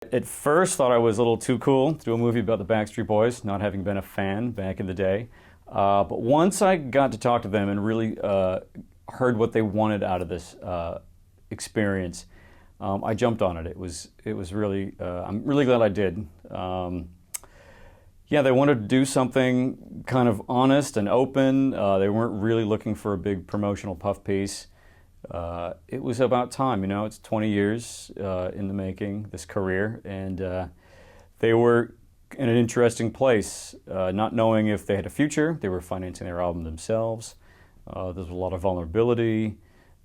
At first, thought I was a little too cool to do a movie about the Backstreet Boys, not having been a fan back in the day. But once I got to talk to them and really heard what they wanted out of this experience, I jumped on it. It was really, I'm really glad I did. Yeah, they wanted to do something kind of honest and open. They weren't really looking for a big promotional puff piece. It was about time, you know, it's 20 years in the making, this career, and they were in an interesting place, not knowing if they had a future. They were financing their album themselves. There was a lot of vulnerability.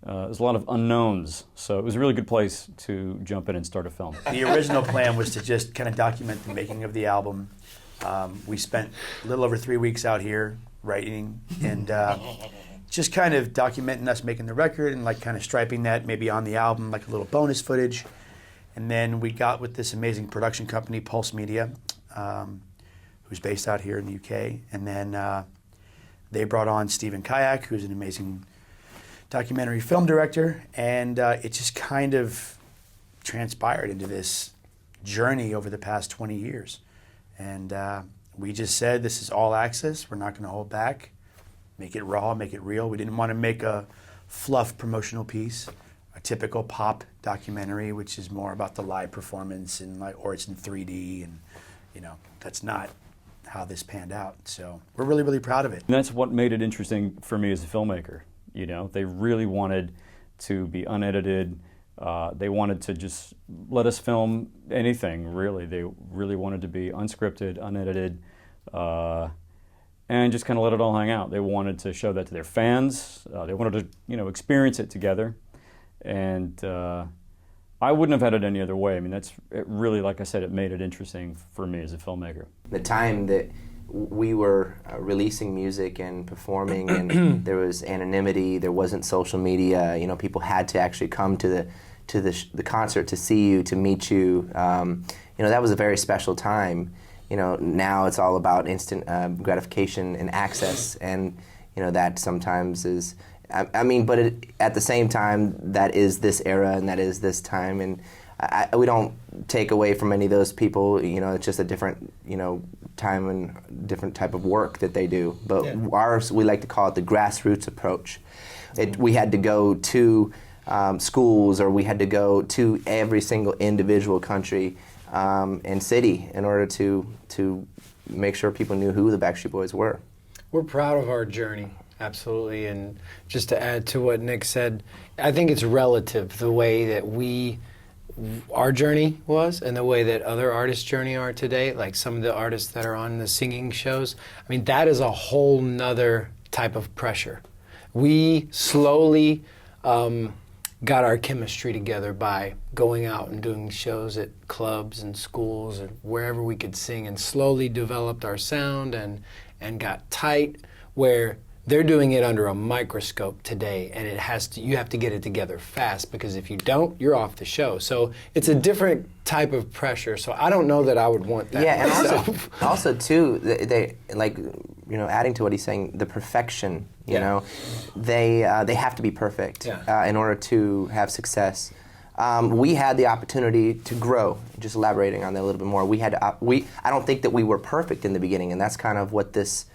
There's a lot of unknowns, so it was a really good place to jump in and start a film. The original plan was to just kind of document the making of the album. We spent a little over 3 weeks out here writing and just kind of documenting us making the record and like kind of striping that maybe on the album, like a little bonus footage. And then we got with this amazing production company, Pulse Media, who's based out here in the UK. And then they brought on Stephen Kayak, who's an amazing documentary film director. And it just kind of transpired into this journey over the past 20 years. And we just said, this is all access. We're not going to hold back. Make it raw, make it real. We didn't want to make a fluff promotional piece, a typical pop documentary, which is more about the live performance and like, or it's in 3D, and you know, that's not how this panned out. So we're really, really proud of it. And that's what made it interesting for me as a filmmaker. You know, they really wanted to be unedited. They wanted to just let us film anything, really. They really wanted to be unscripted, unedited, and just kind of let it all hang out. They wanted to show that to their fans. They wanted to, you know, experience it together. And I wouldn't have had it any other way. I mean, it really, like I said, it made it interesting for me as a filmmaker. The time that we were releasing music and performing, and there was anonymity, there wasn't social media. You know, people had to actually come to the concert to see you, to meet you. You know, that was a very special time. You know, now it's all about instant gratification and access, and you know that sometimes is. I mean, but at the same time, that is this era and that is this time, and we don't take away from any of those people. You know, it's just a different, you know, time and different type of work that they do. But yeah, ours, we like to call it the grassroots approach. We had to go to schools, or we had to go to every single individual country and city in order to make sure people knew who the Backstreet Boys were. We're proud of our journey, absolutely. And just to add to what Nick said, I think it's relative, the way that our journey was and the way that other artists' journey are today, like some of the artists that are on the singing shows. I mean, that is a whole nother type of pressure. We slowly got our chemistry together by going out and doing shows at clubs and schools and wherever we could sing, and slowly developed our sound and got tight, where they're doing it under a microscope today, and you have to get it together fast, because if you don't, you're off the show. So it's a different type of pressure. So I don't know that I would want that. Yeah, myself. and also too, they like, you know, adding to what he's saying, the perfection. You know, they have to be perfect in order to have success. We had the opportunity to grow. Just elaborating on that a little bit more, I don't think that we were perfect in the beginning, and that's kind of what this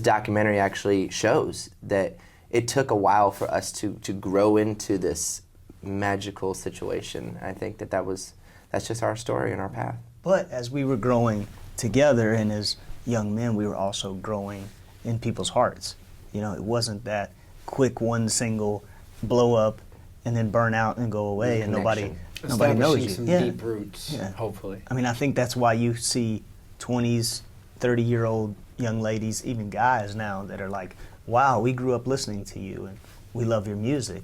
documentary actually shows, that it took a while for us to grow into this magical situation. I think that's just our story and our path. But as we were growing together and as young men, we were also growing in people's hearts. You know, it wasn't that quick one single blow up and then burn out and go away, and nobody knows you. Some deep roots, hopefully. I mean, I think that's why you see 20s, 30-year-old young ladies, even guys now, that are like, wow, we grew up listening to you and we love your music.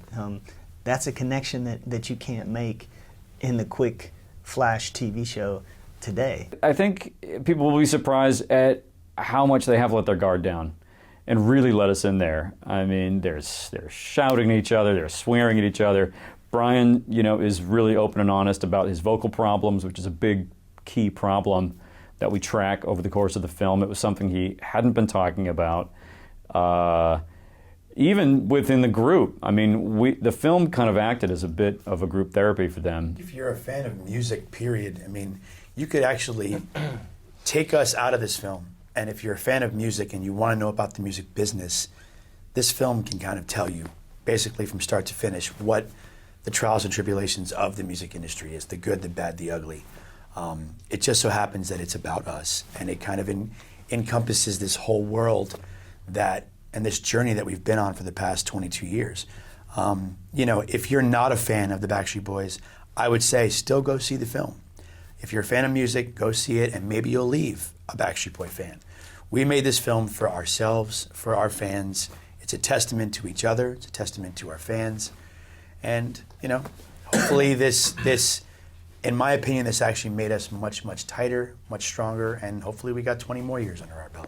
That's a connection that you can't make in the quick flash TV show today. I think people will be surprised at how much they have let their guard down and really let us in there. I mean, they're shouting at each other, they're swearing at each other. Brian, you know, is really open and honest about his vocal problems, which is a big key problem that we track over the course of the film. It was something he hadn't been talking about. even within the group. I mean, the film kind of acted as a bit of a group therapy for them. If you're a fan of music, period, I mean, you could actually take us out of this film. And if you're a fan of music and you want to know about the music business, this film can kind of tell you, basically from start to finish, what the trials and tribulations of the music industry is, the good, the bad, the ugly. It just so happens that it's about us, and it kind of encompasses this whole world and this journey that we've been on for the past 22 years. If you're not a fan of the Backstreet Boys, I would say still go see the film. If you're a fan of music, go see it, and maybe you'll leave a Backstreet Boy fan. We made this film for ourselves, for our fans. It's a testament to each other. It's a testament to our fans. And, hopefully this, in my opinion, this actually made us much, much tighter, much stronger, and hopefully we got 20 more years under our belt.